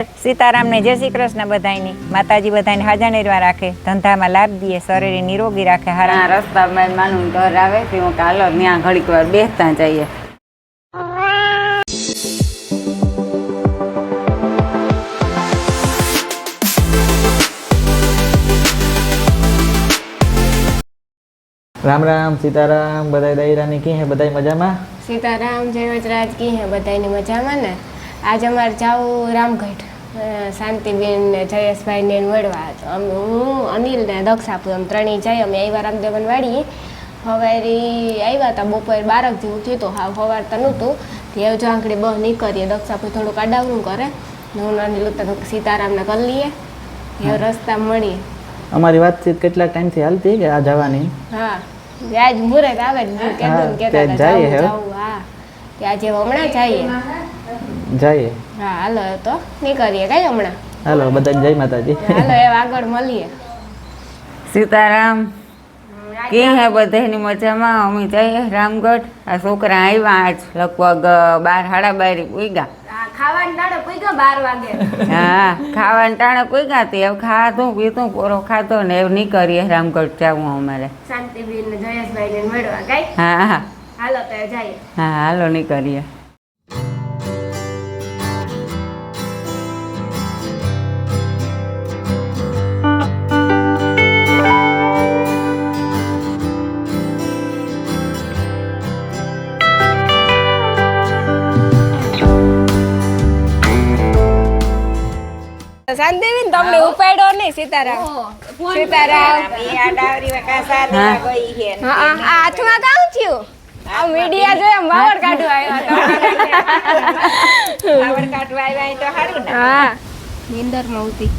सीताराम ने जय श्री कृष्ण बधाईनी माताजी बधाईने हाजर निर्वाह राखे धंधा में लाभ दिए शरीर निरोगी राखे हारा रस्ता में मानु घर आवे तो कालो न्या घड़ीक वार बेसता जाइए। राम राम सीताराम बधाई दायरानी की है बधाई मजा में सीताराम जय वजराज की है बधाई मजा में ने आज अमार जाऊ रामगढ़ शांतिबेन ने जयेशभाई ने मळवा हूँ अनिल ने दक्ष आपू अम त्रणेय जाए अमे आव्या रामदेवन वाड़ी हवारी आव्या था बपोर 12 जेवुं थयुं तो हाव हवार तो नहोतुं ते जो आंकड़े बह नीकळीए दक्ष आपू थोड़ुं काडावणुं करे હું અનિલ તો सीताराम ने कर लिए ये रस्ता मळीए। અમારી વાતચીત કેટલા ટાઈમથી હાલતી કે આ જવાની हाँ आज मुहूर्त आवे केदुं केता जाइए जाऊ हाँ ते आज हमणा जाइए જઈએ हाँ हालो तो નીકળીએ કઈ હમણાં હાલો બધા જય માતાજી હાલો એ આગળ મળીએ। सीताराम की है बधाई मजा में अमी जाइए रामगढ़ आ छोकरा आव्या आज लगभग 12 साढ़ा 12 पूग्या ખાવાનું ટાણે પૂગ્યો 12 વાગે हाँ खावाने टाणे पूग्या ते अब खाधुं पीधुं पूरो खाधो ने अब નીકળીએ रामगढ़ जाऊँ अमारे શાંતિબેન ને જયેશભાઈ ને મળવા કઈ हाँ हाँ હાલો તો જઈએ। हाँ हालो નીકળીએ। શાંતિબેન તમને ઉપાડ્યો નહીં સીતારામ સીતારામ આ ડાવરી વકા સાદી ગઈ છે હા આ હાથમાં કામ થયું આ મીડિયા જોઈ આમ વાવડ કાઢવા આવ્યા આવડ કાટવા આવ્યા તો હારું ને હા નીંદરમાં ઉતી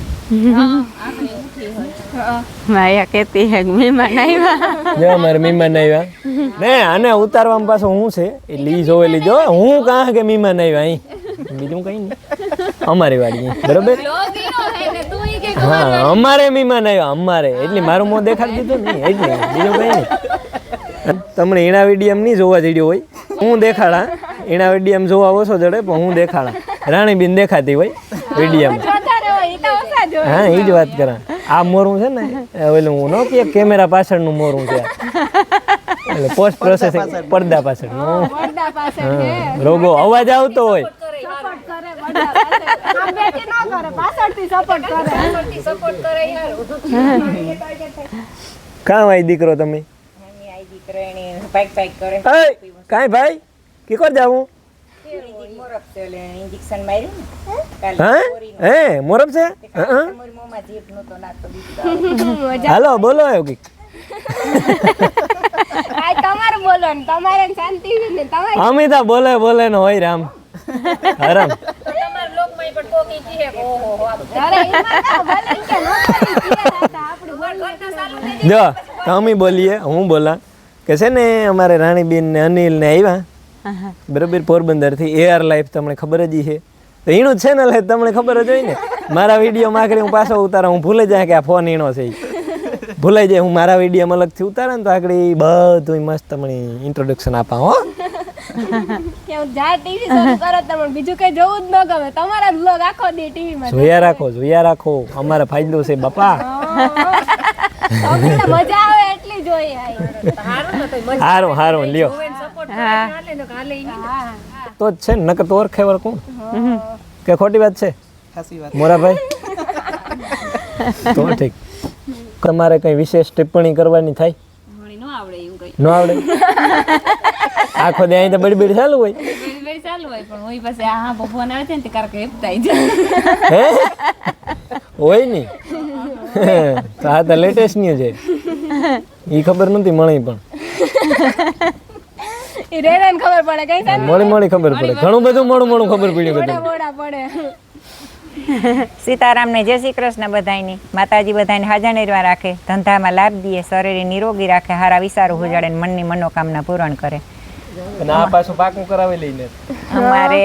माया कहती है मेहमान આવ્યા જો મારે મહેમાન આવ્યા ને આને ઉતારવામાં પાછો હું છે એટલે ઈ જોવે લીજો હું કાં કે મહેમાન આવ્યા અહીં બીજું કઈ નહીં અમારી વાડી બરોબર હા અમારે મહેમાન આવ્યા અમારે એટલે મારું મોં દેખાડી દીધું નહીં એટલે બીજું કઈ નહીં તમને એના વિડીયો નહીં જોવા જડ્યો હોય હું દેખાડા એના વિડીયો જોવા ઓછો જડે પણ હું દેખાડા રાણીબેન દેખાતી હોય વિડીયોમાં હા એ જ વાત કરા આ મોરું છે ને ઓલું હું ન કે કેમેરા પાછળનું મોરું છે એટલે પોસ્ટ પ્રોસેસિંગ પડદા પાછળ રોગો અવાજ આવતો હોય કાં ભાઈ દીકરો તમે કાંઈ ભાઈ કીકોર જાવું इंजेक्शन मार्યું હા હે મોરબ છે મોમાં જીભ નતો નાખતો હાલો બોલો એવું કઈક આ તમારે બોલવાનું તમારે શાંતિબેન ને તમારે અમિતા બોલે બોલે ને હોય રામ હરામ તમાર લોકમાં પણ કોકી કહે કે ઓહો અરે એમાં ભલે કે નો આપણે બોલવાનું ચાલુ થઈ જો અમે બોલીએ હું બોલા કે છે ને અમારે રાણીબેન ને અનિલ ને આવ્યા બરોબર પોરબંદર થી એઆર લાઈફ તમને ખબર જ છે તો એનું ચેનલ છે તમને ખબર જ હોય ને મારા વિડીયો માં આગળ હું પાછો ઉતારા હું ભૂલે જાય કે આ ફોન એનો છે ભૂલાઈ જાય હું મારા વિડીયો અલગ થી ઉતારા ને તો આગળ બધું મસ્ત તમને ઇન્ટ્રોડક્શન આપા હો કે જા ટીવી શરૂ કરો તમને બીજું કઈ જોવું જ ન ગમે તમારા વ્લોગ આખો દી ટીવી માં જોયા રાખો અમારે ફાયદો છે બાપા તમને મજા આવે એટલી જોઈએ હારું હારું લ્યો તો જ છે નકર તો ઓળખેવર કોણ કે ખોટી વાત છે મોરાભાઈ તો ઠીક તમારે કઈ વિશેષ ટિપ્પણી કરવાની થાય ન આવડે આખો દે અહીં તો બડી ચાલુ હોય હે હોય ની તો આ તો લેટેસ્ટ ન્યૂઝ છે ઈ ખબર નથી મળી પણ એ રેરાન ખબર પડે કઈ થાય મોડી ખબર પડે ઘણું બધું મોડું ખબર પડ્યું બધું મોડા પડે। सीताराम ने जय श्री कृष्ण बधाईनी माताजी बधाईने हाजर निर्वाह राखे धंधा में लाभ दिए शरीर निरोगी राखे हारा विचारो उजाड़े मन की मनोकामना पूर्ण करे અને આ પાછું પાકું કરાવી લઈને અમારે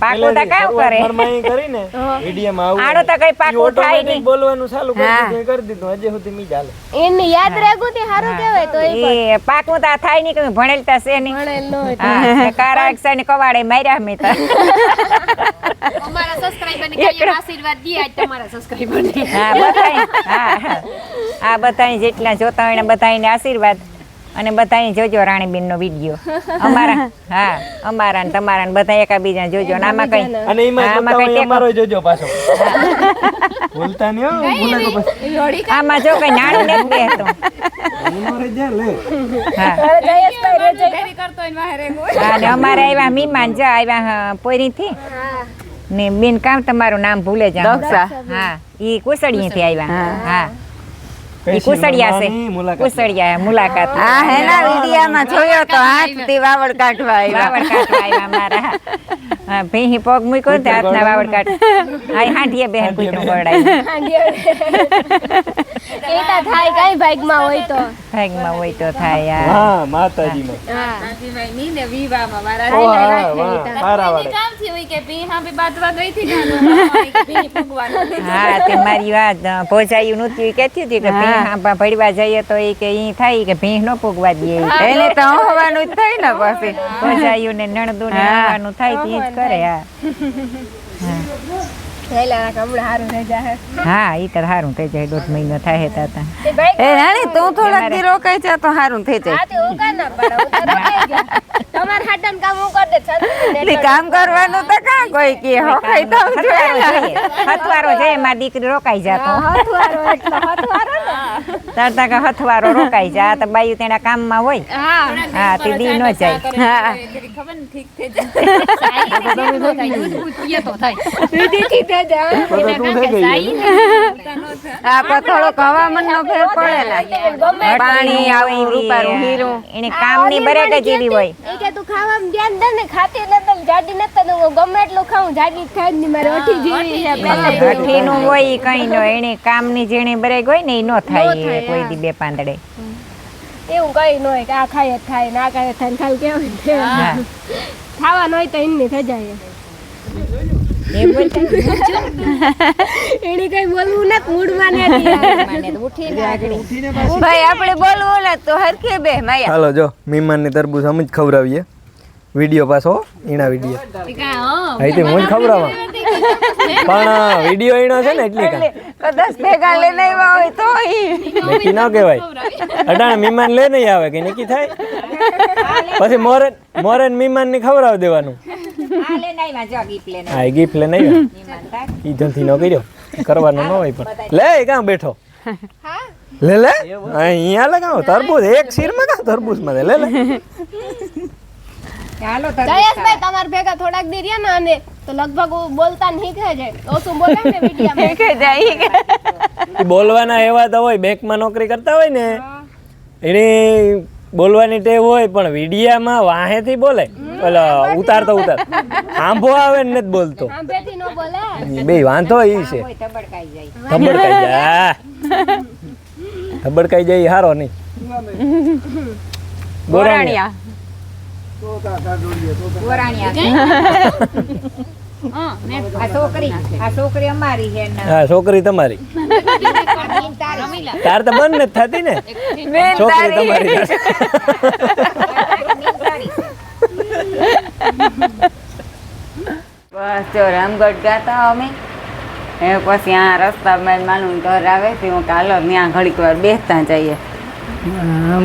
પાકું તો કામ કરે કરીને વિડીયોમાં આવું આડો તો કઈ પાકું થાય ઓટોમેટિક નહીં બોલવાનું ચાલુ કરી દીધું હજી સુધી મી ચાલે એને યાદ રાખું તે સારું કહેવાય તો એ પાકું તો થાય નહીં કે ભણેલ તો છે નહીં ભણેલ ન હોય હા કારા અક્ષર ને કવાડે માર્યા મેં તો અમારા સબસ્ક્રાઇબર ને કઈ આશીર્વાદ દી આજ તમારા સબસ્ક્રાઇબર ને હા બધાય હા આ બધાય જેટલા જોતા હોય ને બધાયને આશીર્વાદ અને બધાય જોજો રાણીબેન નો વિડીયો અમારા હા અમારા ને તમારા ને બધા એકાબીજા જોજો ને આમાં કઈ અને એમાં આમાં જોતા કઈ હોય અમારો જોજો પાછો ભૂલતા નહીં હો ભૂલે તો પછી આમાં જો કઈ નાનું નથી બેહતો અમારે જ્યાં લે હા ફેરી કરતો હોય બહાર એક હોય હા ને અમારે આવ્યા મહેમાન જો આવ્યા પોરી થી ને બેન કામ તમારું નામ ભૂલે જાવ દક્ષા. હા ઈ કુસડીએ થી આવ્યા હા ઈ સ્પેશિયલ કુસડિયા છે મહેમાનની મુલાકાત. કુસડિયા મુલાકાત આ હેના વિડીયામાં જોયો તો હાથથી વાવડ કાઢવા આવ્યા વાવડ કાઢવા આવ્યા મારા હા ભીહી પગ મૂક્યો ને તે હાથના વાવડ કાઢ આ હાંઠીએ બેન કૂતરું ગોળાય એટા થાય કઈ ભાગમાં હોય તો ભાગમાં હોય તો થાય યાર હા માતાજીમાં ભાઈ ની ને વિવાહમાં મારા ઓ હા વાહ પારા વાળે કામ થયું હોય કે ભી હા ભી બાત વાત રહી થી જાનો ભી ભગવાન હા તે મારી વાત પહોંચાયું નહોતું ઈ કહેતી હતી કે ભીહ આંબા ભળવા જઈએ તો ઈ કે ઈ થાય કે ભીહ ન પૂગવા દે એને તો હોવાનું જ થાય ને પછી પહોંચાયું ને નણદુ ને આવવાનું થાય તે જ કરે હા થયેલા હમણાં સારું થઈ જાય હા ઈ તો સારું થઈ જાય 1.5 મહિનો થાય તા તે ભાઈ એ રાણી તું થોડાક દી રોકાઈ જા તો સારું થઈ જાય આ તે હું કાં ના પડે હું તો રોકાઈ ગયા તમાર હાટન કામ હું કરી દે એટલે કામ કરવાનું તો કાં કોઈ કે હોકાઈ તો જોઈએ હથવારો છે મારી દીકરી રોકાઈ જાતો હથવારો એટલો હથવારો ને તરતા કે હથવારો રોકાઈ જા તો બાયું તેના કામમાં હોય હા તે દી ન જાય હા ખબર ને ઠીક થઈ જાય સાઈ ને કેમ નો થાય દૂધ બૂધ પીએ તો થાય દીદી થઈ જાય તો તું થઈ ગઈ આ પથોડો હવામાન નો ફેર પડે ને પાણી આવું રૂપારું હીરું એને કામની બરેક જ એવી હોય એ કે તું ખાવામાં ધ્યાન દે ને ખાતી નતર જાડી નતર હું ગમે એટલું ખાઉં જાડી જ ખાઈ જ નહીં મારે ઓઠી જેવી છે પહેલા ભઠ્ઠીનું હોય ઈ કઈ ન એને કામની જેણે બરેક હોય ને એ ન થાય એ કોઈ દી બે પાંદડે એવું કઈ ન હોય કે આ ખાય જ થાય ને આ ખાય જ થાય ને ખાલી કેવું છે હા ખાવાનું હોય તો એની થઈ જાય એ બોલતા એની કઈ બોલવું નથી મૂડમાં નથી મને તો ઉઠીને આગળ ભાઈ આપણે બોલવું ને તો હરખે બે માયા હાલો જો મહેમાનની તરબૂચ અમે જ ખવડાવીએ વિડીયો પાછો ઈણા વિડીયો અહીંથી હું જ ખવડાવવા પણ વિડીયો ઈણો છે ને એટલી કાં કદાચ ભેગા લઈને આવ્યા હોય તો ઈ નક્કી ન કહેવાય અટાણે મહેમાન લે નહીં આવે કે નક્કી થાય પછી મોરે મહેમાન ને ખવડાવી દેવાનું આ લે નહીં માં જો ગીત લે હા ગિફ્ટ લે નહીં નહીં માનતા ઈ જલ્દી ન કર્યો કરવાનો ન હોય પણ લે કાં બેઠો લે લે અહીંયા લગાવો તરબૂચ એક શીરમાં કાં તરબૂચ માં લે લે ચાલો તો જયેશભાઈ તમાર ભેગા થોડાક દી રહ્યા ને અને તો લગભગ બોલતા નહીં કહે છે ઓછું બોલે ને વિડીયામાં કે જાય કે ઈ બોલવાના એવા તો હોય બેંકમાં નોકરી કરતા હોય ને એની બોલવાની ટેવ હોય પણ વિડીયામાં વાહેથી બોલે ઓલા ઉતાર આંભો આવે ને નથી બોલતો આંભેથી ન બોલે બે વાંધો ઈ છે કોઈ તબડકાઈ જાય ધબડકાઈ જાય ધબડકાઈ જાય ઈ હારો નહીં ગોરાણિયા આ છોકરી અમારી છે ને હા છોકરી તમારી તાર તો બંધ નથી થતી ને બેન છોકરી તારી તમારી બસ જો રામગઢ ગાતા અમે એ પછી આ રસ્તામાં માનું ઘર આવે છે હું કાલો ત્યાં ઘડીક વાર બેસતા જઈએ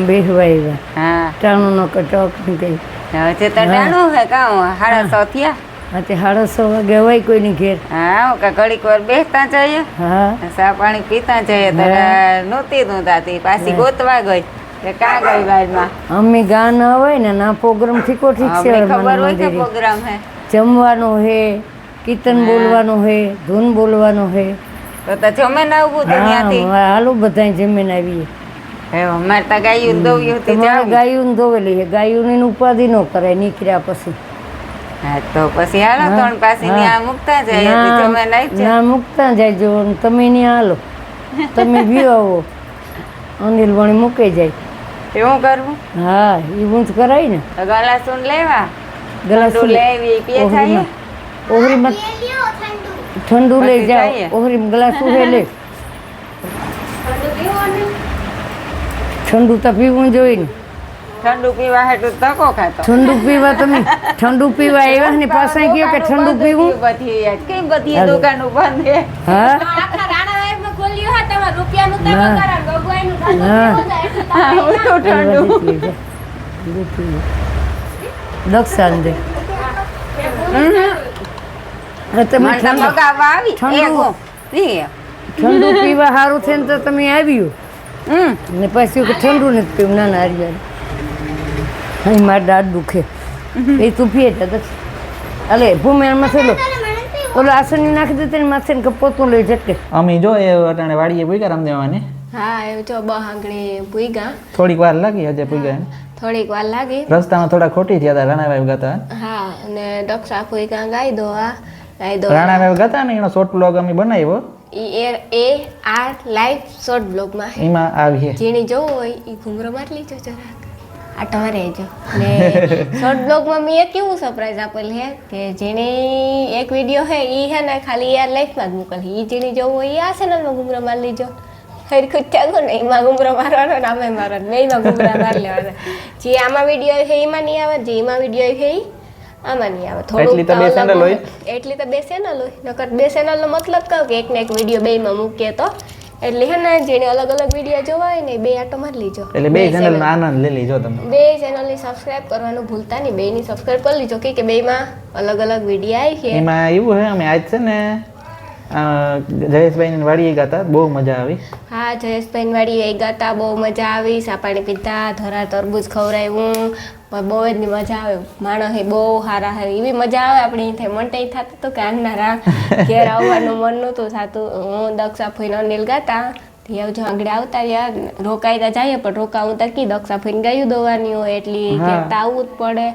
બેહવાય હા ટાણું નો કટોક નીકળી હવે છે તો ટાણું હે કાં 6:30 થયા આ તે 6:30 વાગે હોય કોઈની ઘેર હા હું કા ઘડીક વાર બેસતા જઈએ હા ચા પાણી પીતા જઈએ ત્યારે નહોતી નહોતાતી પાછી ગોતવા ગઈ કે કાં ગઈ વારમાં અમે ગા ના હોય ને ના પ્રોગ્રામ ઠીકો ઠીક છે અમને ખબર હોય કે મંદિરે. પ્રોગ્રામ હે જમવાનું હે કીર્તન બોલવાનું હે ધૂન બોલવાનું હે તો જમે ના ઉભું તો ત્યાંથી હા હાલો બધાય જમીને આવીએ હે અમારે તો ગાયું દોવ્યું હતી તમારે જાવું. ગાયું ધોવેલી છે ગાયુંની ઉપાધિ ન કરાય નીકળ્યા પછી હા તો પછી હાલો ત્રણ પાછી ત્યાં મૂકતા જાય એટલે જમે નહીં જ. ના મૂકતા જાય જો તમે ત્યાં હાલો તમે બી આવો અનિલ વણી મૂકી જાય એવું કરવું હા એ ઊંચ કરાય ને તો ગલાસુન લેવા ગ્લાસ ઠંડુ લેવી પીએ થાય ઓહરીમાં ઠંડુ લઈ પછી જાઓ જઈએ. ઓહરીમાં ગ્લાસ ઉભે લે ઠંડુ તો પીવું જોઈએ ને ઠંડુ પીવા હેઠું તકો ખાતો ઠંડુ પીવા તમે ઠંડુ પીવા આવ્યા ને પાછા કયો કે ઠંડુ પીવું બધી કઈ બધી હાલો. દુકાનો બંધ છે હા આખા રાણાવાયમાં ખોલ્યું હા તમારે રૂપિયાનું તો ના. વગાડા, ગગવાઈનું તો હા. એટલું ઠંડુ દક્ષાન દે હવે તમે મને તો ઠંડુ મગાવવા આવી ઠંડુ. એગો. પીએ. ઠંડુ પીવા સારું થઈને તો તમે આવ્યું હમ ને પછી કે ઠંડુ નથી પીવું ના ના હરિયાર અહીં મારે દાંત દુખે એ તું પીએ તા દક્ષ અલે ભૂમે મસેલો ઓલો આસની નાખી દે તેને માથે ને પોતું લઈ જટકે અમે જો એ અટાણે વાડીએ પૂગ્યા રામદેવાને હા એવું જો બહાંગણી પૂગ્યા થોડીક વાર લાગી હજે પૂગ્યા એને. થોડીક વાર લાગી રસ્તામાં થોડા ખોટી થયા હતા રાણાભાઈ ગાતા હા અને દક્ષા પૂગ્યા ગાઈ દોવા રાણાભાઈ ગાતા ને એનો શોર્ટ બ્લોગ અમે બનાવ્યો એ આ લાઈવ શોર્ટ બ્લોગમાં એમાં આવીએ જેને જોવું હોય એ ઘૂમરો મારી લીધો જરાક આ તમારે જો ને શોર્ટ બ્લોગમાં મેં એક કેવું સરપ્રાઈઝ આપેલ હે કે જેની એક વિડીયો હે એ હે ને ખાલી યાર લાઈફમાં જ મોકલ એ જેને જોવું હોય એ આ ચેનલમાં ઘૂમરો મારી લીજો હરખું ચાલો ને એમાં ઘૂમરો મારવાનો ને આમાં મારવાનો બેયમાં ઘૂમરા મારી લેવાના જે આમાં વિડીયો છે એમાં નહીં આવે જે એમાં વિડીયો છે એ આમાં નહીં આવે એટલી તો બે અલગ channel હોય. એટલી તો બે ચેનલ હોય નકર બે ચેનલનો મતલબ કહું કે એક ને એક વિડીયો બેયમાં મૂકીએ તો એટલે હે ને જેને અલગ અલગ વિડીયો જોવા હોય ને એ બે આટો મારી લીજો એટલે બે ચેનલ નો આનંદ લઈ લીજો તમે બે ચેનલની સબસ્ક્રાઇબ કરવાનું ભૂલતા નહીં બેની સબસ્ક્રાઇબ કરી લીજો કે બેમાં અલગ અલગ વિડીયો આવી છે એમાં એવું છે અમે આજ છે ને જયેશભાઈ ની વાડીએ ગાતા બહુ મજા આવી હા જયેશભાઈ વાડી એ ગાતા બહુ મજા આવી સાપાણી પીતા ધરા તરબૂચ ખવડાવ્યું પણ બહુ જ મજા આવે માણસ એ બહુ સારા છે એવી મજા આવે આપણે અહીં મન તો થતું હતું કે આના ઘેર આવવાનું મન નહોતું થતું હું દક્ષા ફોઈને અનિલ ગાતા જો આગળ આવતા યાર રોકાઈ જઈએ પણ રોકાવું તો કી દક્ષા ફોઈને ગાયું દોવાની હોય એટલી ઘેર આવવું જ પડે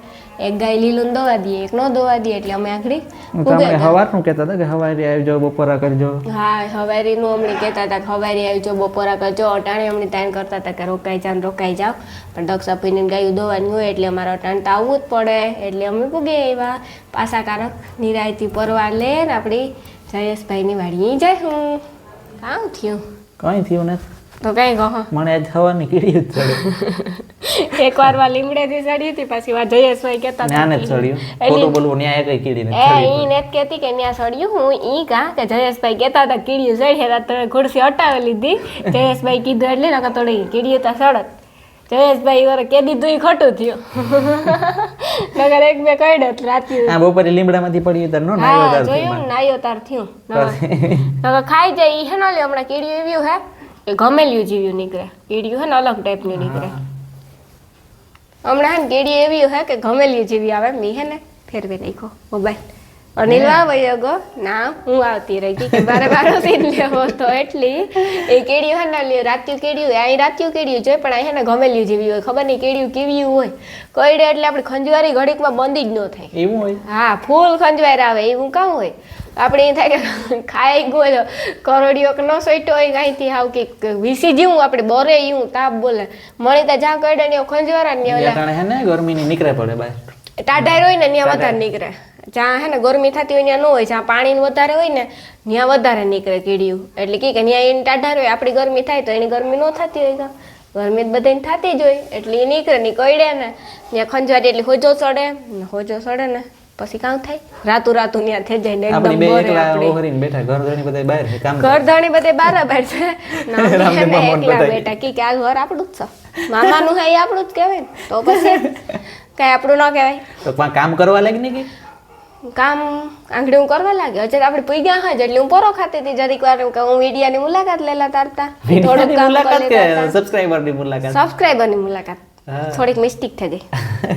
એક ગાય લીલું દોવા દઈએ એક ન દોવા દઈએ એટલે અમે આગળ તમે હવારનું કહેતા હતા કે હવારે આવજો બપોરા કરજો હા હવારીનું અમને કહેતા હતા કે હવારી આવજો બપોરા કરજો અટાણે અમને તાણ કરતા હતા કે રોકાઈ જાઓ પણ દક્ષા ફોઈને ગાયું દોવાની હોય એટલે અમારે અટાણે તો આવવું જ પડે એટલે અમે પૂગી આવ્યા પાછા કારક નિરાયતી પરવાર લે ને આપણી જયેશભાઈની વાડીએ જાય હું કામ થયું કઈ થયું નથી તો કઈ કહો મને આજ હવાની કીડી જ ચડે એક વાર લીમડેથી ચડી હતી પછી વાર જયેશભાઈ કહેતા જ્ઞાન જ ચડ્યું ખોટું બોલવું ન્યાય કઈ કીડી નથી એ ઈ નેત કહેતી કે ત્યાં સડ્યું હું ઈ કા કે જયેશભાઈ કહેતા હતા કીડીયું સડે તમે ખુરશી હટાવી લીધી જયેશભાઈ કીધું એટલે ને થોડી કીડીયું તો સડત જયેશભાઈ વારે કે દીધું ઈ ખોટું થયું નગર એક બે કઈડત રાત્યું આ બપોરે લીમડામાંથી પડી તાર નો નાયો હા તાર જોયું નાયો તાર થયું નગર ખાઈ જાય ઈ હે ને હમણાં કીડીયું એવ્યું હે એ ગમેલ્યું જીવ્યું નીકળે કીડીયું હે ને અલગ ટાઈપનું નીકળે હમણાં હે ને કીડી એવી હે કે ગમેલ્યું જેવી આવે મી હે ને ફેરવી નાખો મોબાઈલ અનિલ વયો ગો ના હું આવતી રહી ગઈ કે મારે મારો સીન લેવો તો એટલી એ કેડિયું હે ને રાત્યું કેડિયું અહીં રાત્યું કેડિયું જોઈ પણ અહીં હે ને ગમેલ્યું જેવી હોય ખબર નહીં કેડિયું કેવી હોય કઈડે એટલે આપણે ખંજવારી ઘડીકમાં બંધી જ ન થાય એવું હોય હા ફૂલ ખંજવાર આવે એવું કામ હોય આપણે એ થાય કે ખાઈ ગયો કરોડિયો કે ન સોઈટો હોય અહીંથી આવ કે વીસી જેવું આપણે બોરે એવું તાપ બોલે મળી તા જ્યાં કઈડે ને ખંજવારા ને યાતાણે હે ને ગરમીની નીકળે પડે બહાર ટાઢાર હોય ને ત્યાં વધારે નીકળે જ્યાં હે ને ગરમી થતી હોય ત્યાં ન હોય જ્યાં પાણી વધારે હોય ને ત્યાં વધારે નીકળે કીડીયું એટલે કે ત્યાં એની ટાઢાર હોય આપણી ગરમી થાય તો એની ગરમી ન થતી હોય ગરમી બધાને થતી જ હોય એટલે એ નીકળે ની કઈડે ને ત્યાં ખંજવારી એટલે હોજો ચડે ને પછી કામ થાય રાતું ત્યાં થઈ જાય ને આપણી બે એકદમ એકલા બોરે ઓહરીને બેઠા ઘર ધણી બધા બહાર છે કામ ઘર ધણી બધે બારાબર છે ના હે ને એકલા બેટા કે આ ઘર આપણું જ છે મામાનું હે એ આપણું જ કહેવાય ને તો પછી કઈ આપણું ન કહેવાય તો કામ કરવા લાગી ને કે કામ આંગળી હું કરવા લાગે અત્યારે આપણે પી ગયા હા એટલે હું પોરો ખાતી હતી જરીક વાર હું વિડિયાની મુલાકાત લેલા તારતા થોડુંક કામ મુલાકાત કે કરી સબસ્ક્રાઇબરની મુલાકાત સબસ્ક્રાઇબરની મુલાકાત થોડીક મિસ્ટેક થઈ ગઈ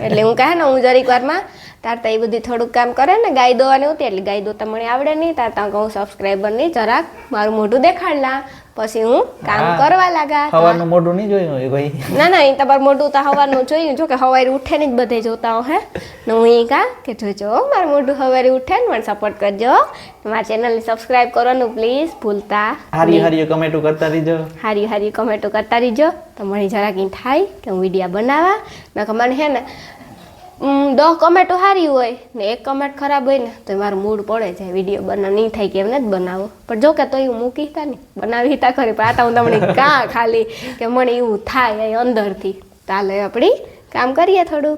એટલે હું કહે ને હું જરીક વારમાં તારતા એ બધી થોડુંક કામ કરે ને ગાય દોવાની હતી એટલે ગાય દોતા મને આવડે નહીં તારતા કહું સબસ્ક્રાઇબરની જરાક મારું મોઢું દેખાડલા પછી હું કામ હા. કરવા લાગા સવારનું મોઢું નહીં જોયું હોય કોઈ. ના ના એ તમારું મોઢું તો સવારનું જોયું જો કે સવારે ઉઠે ને જ બધે જોતા હો હે ને હું એ કા કે જોજો હો, મારું મોઢું સવારે ઉઠે ને મને સપોર્ટ કરજો મારા ચેનલને સબસ્ક્રાઇબ કરવાનું પ્લીઝ ભૂલતા હારી હારી કમેન્ટો કરતા રહીજો. હારી હારી કમેન્ટો કરતા રહીજો તો મને જરાક ઈ થાય કે હું વિડીયો બનાવવા નકર મને હે ને 10 કમેન્ટો સારી હોય ને 1 કમેન્ટ ખરાબ હોય ને તો મારું મૂડ પડે છે વિડીયો બનાવ નહીં થાય કે એમને જ બનાવો પણ જો કે તો હું મૂકી તા નહીં બનાવી તા ખરી પણ આ તો હું તમને કાં ખાલી કે મને એવું થાય અહીં અંદરથી ચાલે આપણી કામ કરીએ થોડું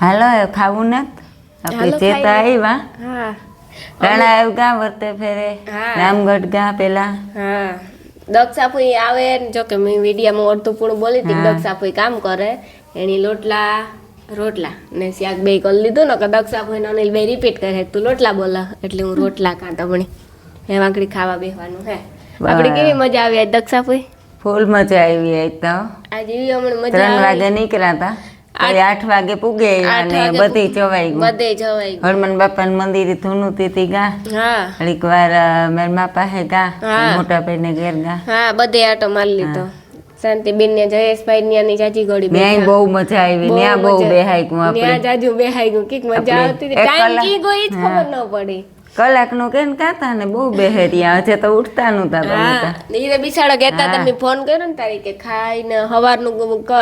હાલો હવે ખાવું ને આપણે હાલો ચેતા ખાઈએ. આવ્યા હા રાણા આવ્યું ગા વર્તે ફેરે હા. રામગઢ ગા પેલા હા દક્ષાપુઈ આવે ને જો કે મેં વિડીયામાં અડધું પૂરું બોલી હતી હા. દક્ષાપુઈ કામ કરે એની રોટલા ને શાક બે કરી લીધું ને કે દક્ષાપુઈ ને અનિલ બે રિપીટ કરે તું લોટલા બોલા એટલે હું રોટલા કાં તમણી એમ આંકડી ખાવા બેસવાનું હે આપણે કેવી મજા આવી આજ દક્ષાપુઈ ફૂલ મજા આવી આજ તો આજે એવી હમણાં 3 મજા વાગે નીકળ્યા હતા 8 વાગે પૂગે અને બધી જવાઈ ગયું બધે જવાય ગયું. હનુમાન બાપાના મંદિરે ધૂનું તીતી ગા હા ઘડીક વાર મેરમા પાસે ગા હા. મોટા ભાઈને ઘેર ગા હા બધે આટો મારી લીધો શાંતિબેન ને જયેશભાઈ ની જાજી ગોળી ન્યાય બહુ મજા આવી ન્યા બહુ બેહાઈ ગયું ત્યાં આપણે જાજુ બેહાઈ ગયું કઈક મજા આપણે આવતી એક ટાઈમ કલાક- કી ગઈ જ ખબર ન પડી કલાકનું કેમ કાતા ને બહુ બેહેરિયા હજે તો ઉઠતા નહોતા તમે હા તો એ બિચારો કહેતા હા. તમે ફોન કર્યો ને તારી કે ખાઈને હવારનું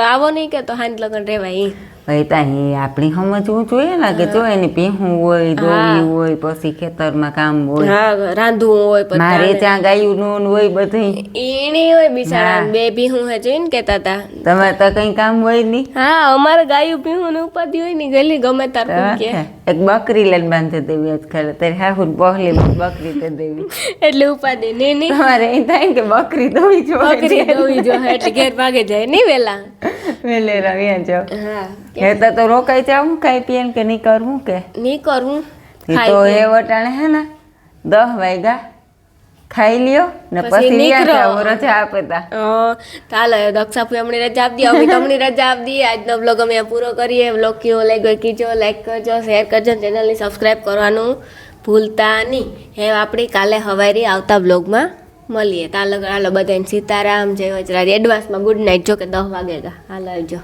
આવો નહીં કે તો હાંજ લગન રહેવાય ઈ. ભાઈ તાહી આપણી સમજવું જોઈએ ને કે જો એની પીહું હોય દોવી હોય પછી ખેતરમાં કામ હોય હા રાંધવું હોય પછી મારે તારે. ત્યાં ગાયું નું હોય બધું ઈને હોય બિચારા હા. બે ભીહું હે જોઈને કહેતા હતા તમારે તો કઈ કામ હોય નહીં હા અમારે ગાયું ભીહું ને ઉપાધિ હોય ને ગલી ગમે તાર તો કે એક બકરી લઈને બાંધી દેવી આજકાલ તારી હાહુ પહલી બકરી તો દેવી એટલે ઉપાધિ નહીં નહીં તમારે એ થાય કે બકરી દોવી બકરી જોઈએ દોવી જો એટલે ઘેર ભાગે જાય નહીં વેલા વેલે રવ્યા જો હા એ તો રોકાઈ જાવ ખાઈ પીએ કે નહીં કરવું કે નહીં કરવું એ તો એ વટાણે હે ને 10 વાગ્યા ખાઈ લ્યો ને પછી પછી નીકળો. વ્યાજા રજા આપે તા ચાલો દક્ષાપુઈ અમને રજા આપી દઈએ અમે તમને રજા આપી દઈએ આજનો બ્લોગ અમે અહીંયા પૂરો કરીએ બ્લોગ કેવો લાગ્યો કીજો લાઈક કરજો શેર કરજો ચેનલને સબસ્ક્રાઈબ કરવાનું ભૂલતા નહીં હે આપણે કાલે હવારી આવતા બ્લોગમાં મળીએ તાલો બધાને સીતારામ જય વજરાજ એડવાન્સમાં ગુડ નાઇટ જો કે 10 વાગે હાલ આવજો